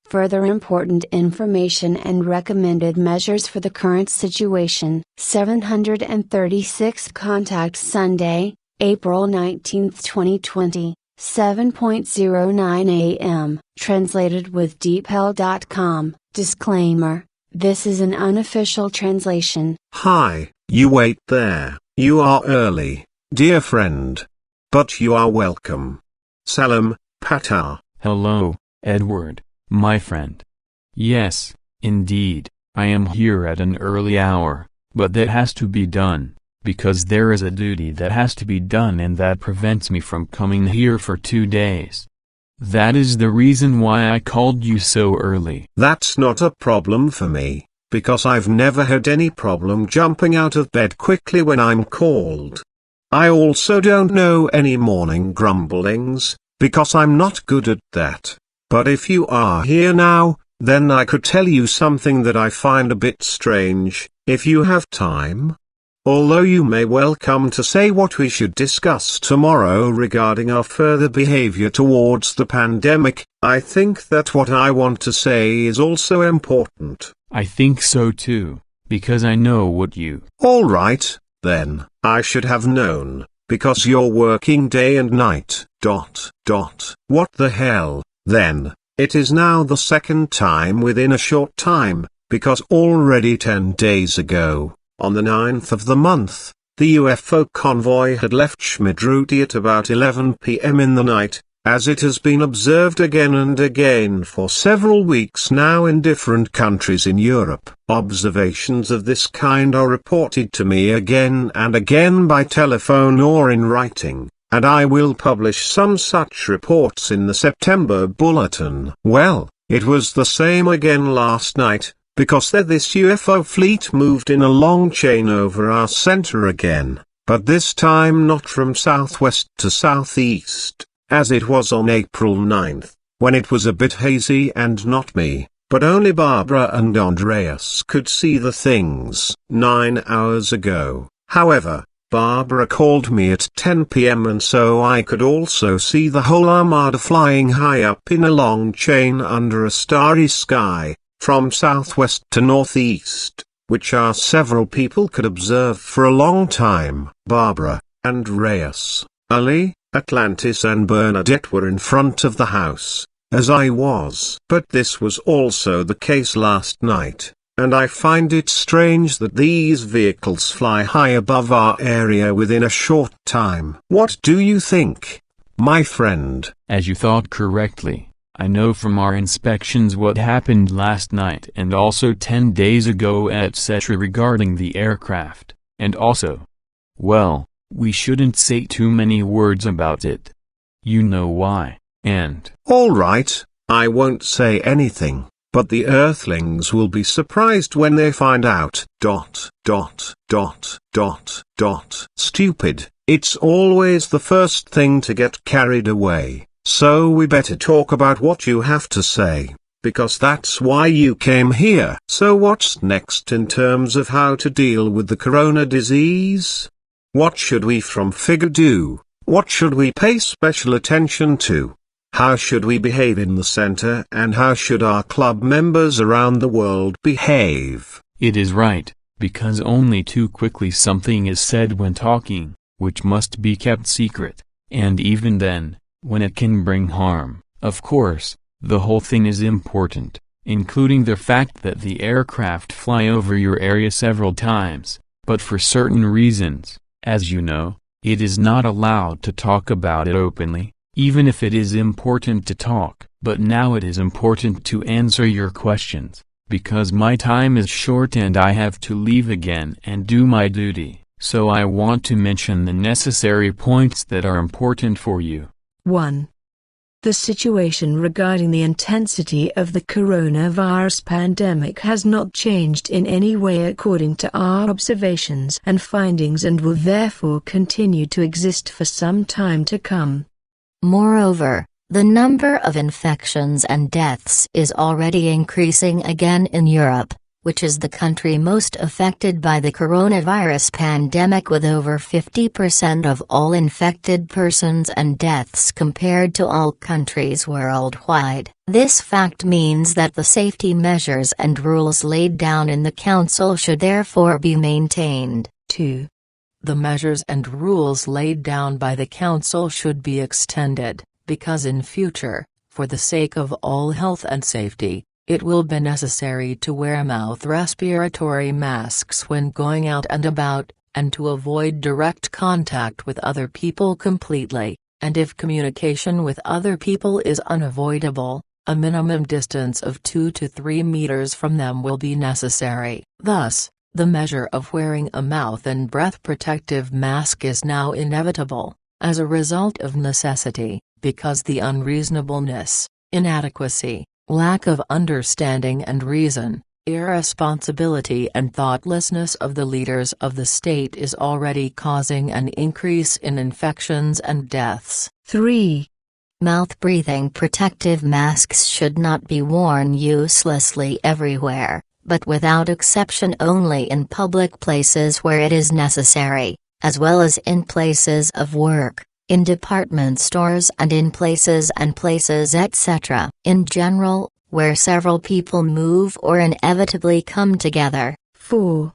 Further important information and recommended measures for the current situation. 736 Contact Sunday, April 19, 2020, 7:09 a.m. Translated with deepl.com. Disclaimer: this is an unofficial translation. Hi, you wait there. You are early, dear friend. But you are welcome. Salome, Ptaah. Hello, Eduard, my friend. Yes, indeed, I am here at an early hour, but that has to be done, because there is a duty that has to be done and that prevents me from coming here for 2 days. That is the reason why I called you so early. That's not a problem for me, because I've never had any problem jumping out of bed quickly when I'm called. I also don't know any morning grumblings, because I'm not good at that. But if you are here now, then I could tell you something that I find a bit strange, if you have time. Although you may well come to say what we should discuss tomorrow regarding our further behavior towards the pandemic, I think that what I want to say is also important. I think so too, because I know what you... All right, then, I should have known, because you're working day and night, ... What the hell, then? It is now the second time within a short time, because already 10 days ago, on the 9th of the month, the UFO convoy had left Schmidruti at about 11 p.m. in the night, as it has been observed again and again for several weeks now in different countries in Europe. Observations of this kind are reported to me again and again by telephone or in writing, and I will publish some such reports in the September bulletin. Well, it was the same again last night, because this UFO fleet moved in a long chain over our center again, but this time not from southwest to southeast, as it was on April 9th, when it was a bit hazy and not me, but only Barbara and Andreas could see the things. 9 hours ago, however, Barbara called me at 10 p.m. and so I could also see the whole armada flying high up in a long chain under a starry sky, from southwest to northeast, which our several people could observe for a long time. Barbara, Andreas, Ali, Atlantis and Bernadette were in front of the house, as I was. But this was also the case last night, and I find it strange that these vehicles fly high above our area within a short time. What do you think, my friend? As you thought correctly. I know from our inspections what happened last night and also 10 days ago etc. regarding the aircraft, and also, well, we shouldn't say too many words about it. You know why, and... All right, I won't say anything, but the Earthlings will be surprised when they find out. ... Stupid, it's always the first thing to get carried away. So we better talk about what you have to say, because that's why you came here. So what's next in terms of how to deal with the corona disease? What should we from figure do? What should we pay special attention to? How should we behave in the center and how should our club members around the world behave? It is right, because only too quickly something is said when talking, which must be kept secret, and even then, when it can bring harm. Of course, the whole thing is important, including the fact that the aircraft fly over your area several times, but for certain reasons, as you know, it is not allowed to talk about it openly, even if it is important to talk. But now it is important to answer your questions, because my time is short and I have to leave again and do my duty, so I want to mention the necessary points that are important for you. 1. The situation regarding the intensity of the coronavirus pandemic has not changed in any way according to our observations and findings and will therefore continue to exist for some time to come. Moreover, the number of infections and deaths is already increasing again in Europe, which is the country most affected by the coronavirus pandemic with over 50% of all infected persons and deaths compared to all countries worldwide. This fact means that the safety measures and rules laid down in the Council should therefore be maintained. 2. The measures and rules laid down by the Council should be extended, because in future, for the sake of all health and safety, it will be necessary to wear mouth respiratory masks when going out and about, and to avoid direct contact with other people completely, and if communication with other people is unavoidable, a minimum distance of 2 to 3 meters from them will be necessary. Thus, the measure of wearing a mouth and breath protective mask is now inevitable, as a result of necessity, because the unreasonableness, inadequacy, lack of understanding and reason, irresponsibility and thoughtlessness of the leaders of the state is already causing an increase in infections and deaths. 3. Mouth-breathing protective masks should not be worn uselessly everywhere, but without exception only in public places where it is necessary, as well as in places of work, in department stores and in places etc. In general, where several people move or inevitably come together. 4.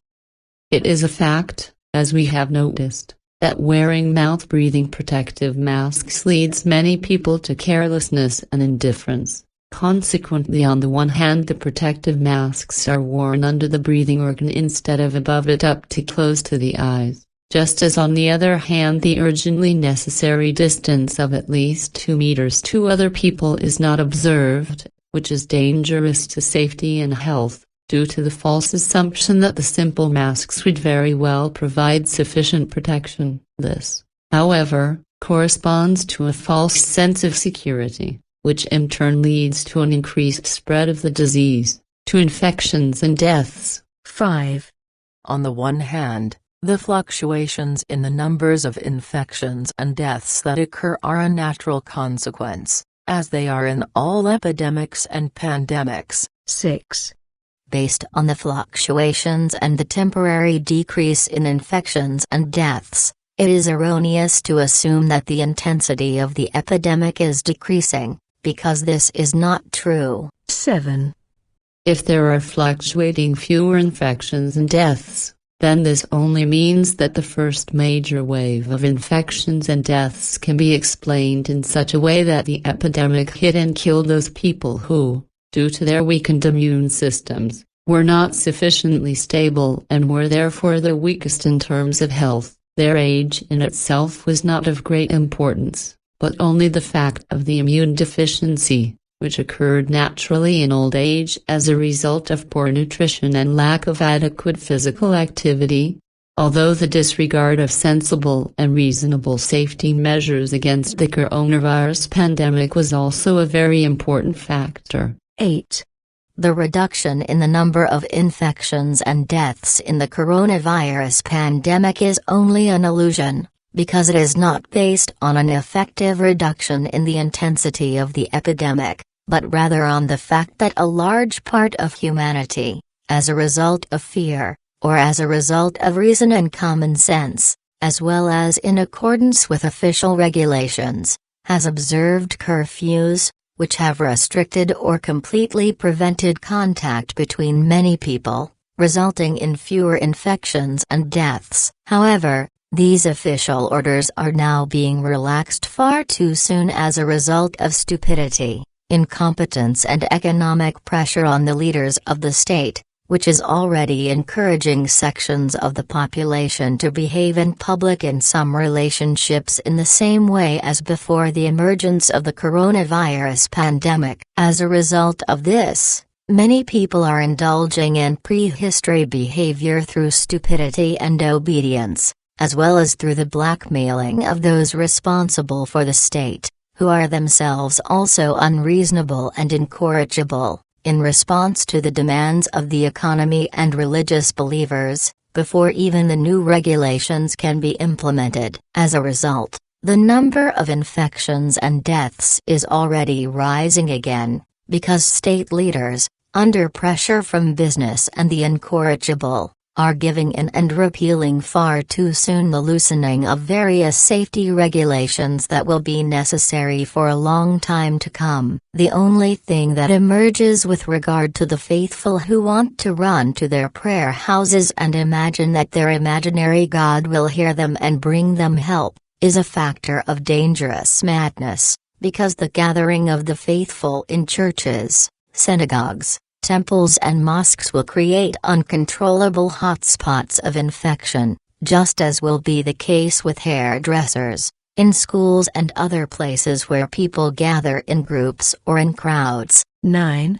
It is a fact, as we have noticed, that wearing mouth-breathing protective masks leads many people to carelessness and indifference. Consequently, on the one hand, the protective masks are worn under the breathing organ instead of above it up to close to the eyes, just as on the other hand the urgently necessary distance of at least 2 meters to other people is not observed, which is dangerous to safety and health, due to the false assumption that the simple masks would very well provide sufficient protection. This, however, corresponds to a false sense of security, which in turn leads to an increased spread of the disease, to infections and deaths. 5. On the one hand, the fluctuations in the numbers of infections and deaths that occur are a natural consequence, as they are in all epidemics and pandemics. 6. Based on the fluctuations and the temporary decrease in infections and deaths, it is erroneous to assume that the intensity of the epidemic is decreasing, because this is not true. 7. If there are fluctuating fewer infections and deaths, then this only means that the first major wave of infections and deaths can be explained in such a way that the epidemic hit and killed those people who, due to their weakened immune systems, were not sufficiently stable and were therefore the weakest in terms of health. Their age in itself was not of great importance, but only the fact of the immune deficiency, which occurred naturally in old age as a result of poor nutrition and lack of adequate physical activity. Although the disregard of sensible and reasonable safety measures against the coronavirus pandemic was also a very important factor. 8. The reduction in the number of infections and deaths in the coronavirus pandemic is only an illusion, because it is not based on an effective reduction in the intensity of the epidemic, but rather on the fact that a large part of humanity, as a result of fear, or as a result of reason and common sense, as well as in accordance with official regulations, has observed curfews, which have restricted or completely prevented contact between many people, resulting in fewer infections and deaths. However, these official orders are now being relaxed far too soon as a result of stupidity, incompetence and economic pressure on the leaders of the state, which is already encouraging sections of the population to behave in public in some relationships in the same way as before the emergence of the coronavirus pandemic. As a result of this, many people are indulging in prehistory behavior through stupidity and obedience, as well as through the blackmailing of those responsible for the state, who are themselves also unreasonable and incorrigible, in response to the demands of the economy and religious believers, before even the new regulations can be implemented. As a result, the number of infections and deaths is already rising again, because state leaders, under pressure from business and the incorrigible, are giving in and repealing far too soon the loosening of various safety regulations that will be necessary for a long time to come. The only thing that emerges with regard to the faithful who want to run to their prayer houses and imagine that their imaginary God will hear them and bring them help, is a factor of dangerous madness, because the gathering of the faithful in churches, synagogues, temples and mosques will create uncontrollable hotspots of infection, just as will be the case with hairdressers, in schools and other places where people gather in groups or in crowds. 9.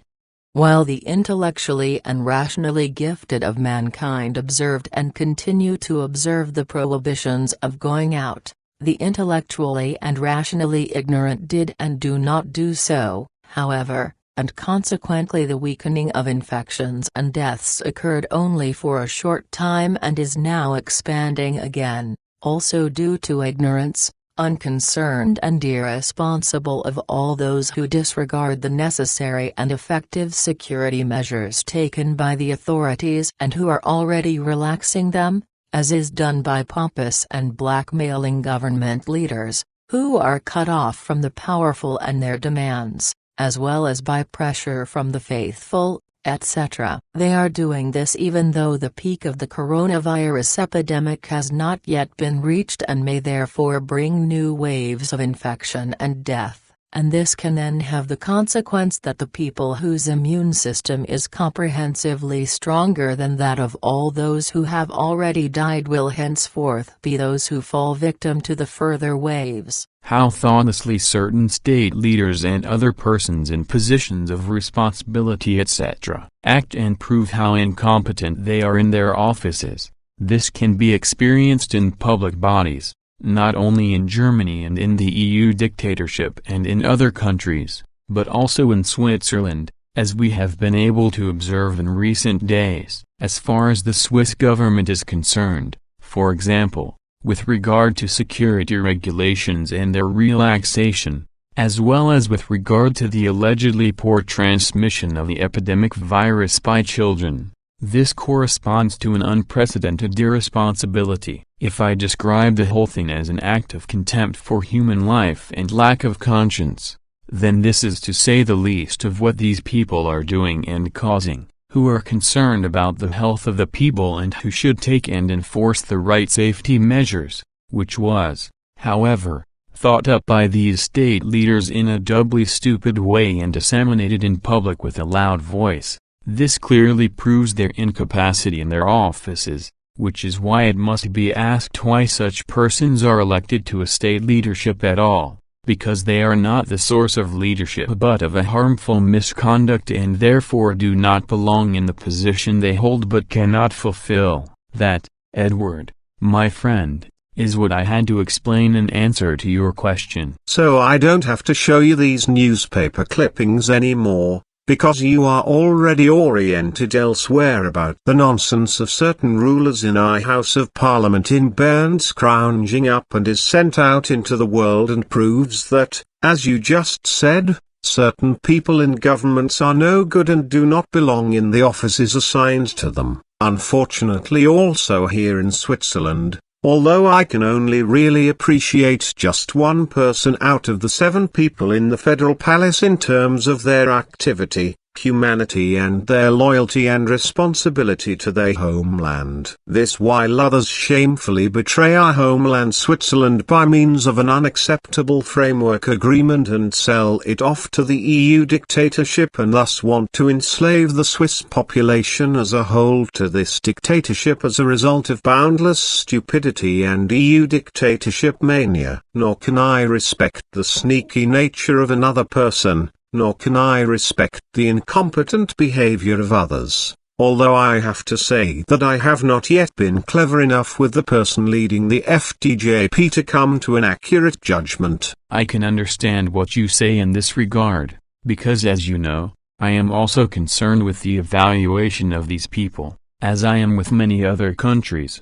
While the intellectually and rationally gifted of mankind observed and continue to observe the prohibitions of going out, the intellectually and rationally ignorant did and do not do so, however, and consequently the weakening of infections and deaths occurred only for a short time and is now expanding again, also due to ignorance, unconcerned and irresponsible of all those who disregard the necessary and effective security measures taken by the authorities and who are already relaxing them, as is done by pompous and blackmailing government leaders, who are cut off from the powerful and their demands, as well as by pressure from the faithful, etc. They are doing this even though the peak of the coronavirus epidemic has not yet been reached and may therefore bring new waves of infection and death. And this can then have the consequence that the people whose immune system is comprehensively stronger than that of all those who have already died will henceforth be those who fall victim to the further waves. How thoughtlessly certain state leaders and other persons in positions of responsibility etc. act and prove how incompetent they are in their offices. This can be experienced in public bodies, not only in Germany and in the EU dictatorship and in other countries, but also in Switzerland, as we have been able to observe in recent days. As far as the Swiss government is concerned, for example, with regard to security regulations and their relaxation, as well as with regard to the allegedly poor transmission of the epidemic virus by children, this corresponds to an unprecedented irresponsibility. If I describe the whole thing as an act of contempt for human life and lack of conscience, then this is to say the least of what these people are doing and causing, who are concerned about the health of the people and who should take and enforce the right safety measures, which was, however, thought up by these state leaders in a doubly stupid way and disseminated in public with a loud voice. This clearly proves their incapacity in their offices, which is why it must be asked why such persons are elected to a state leadership at all, because they are not the source of leadership but of a harmful misconduct and therefore do not belong in the position they hold but cannot fulfill. That, Edward, my friend, is what I had to explain in answer to your question. So I don't have to show you these newspaper clippings anymore, because you are already oriented elsewhere about the nonsense of certain rulers in our House of Parliament in Bern scrounging up and is sent out into the world and proves that, as you just said, certain people in governments are no good and do not belong in the offices assigned to them. Unfortunately also here in Switzerland, although I can only really appreciate just one person out of the 7 people in the Federal Palace in terms of their activity, humanity and their loyalty and responsibility to their homeland. This while others shamefully betray our homeland Switzerland by means of an unacceptable framework agreement and sell it off to the EU dictatorship and thus want to enslave the Swiss population as a whole to this dictatorship as a result of boundless stupidity and EU dictatorship mania. Nor can I respect the sneaky nature of another person, nor can I respect the incompetent behavior of others, although I have to say that I have not yet been clever enough with the person leading the FDJP to come to an accurate judgment. I can understand what you say in this regard, because as you know, I am also concerned with the evaluation of these people, as I am with many other countries.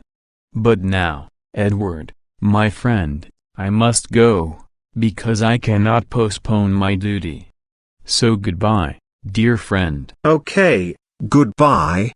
But now, Edward, my friend, I must go, because I cannot postpone my duty. So goodbye, dear friend. Okay, goodbye.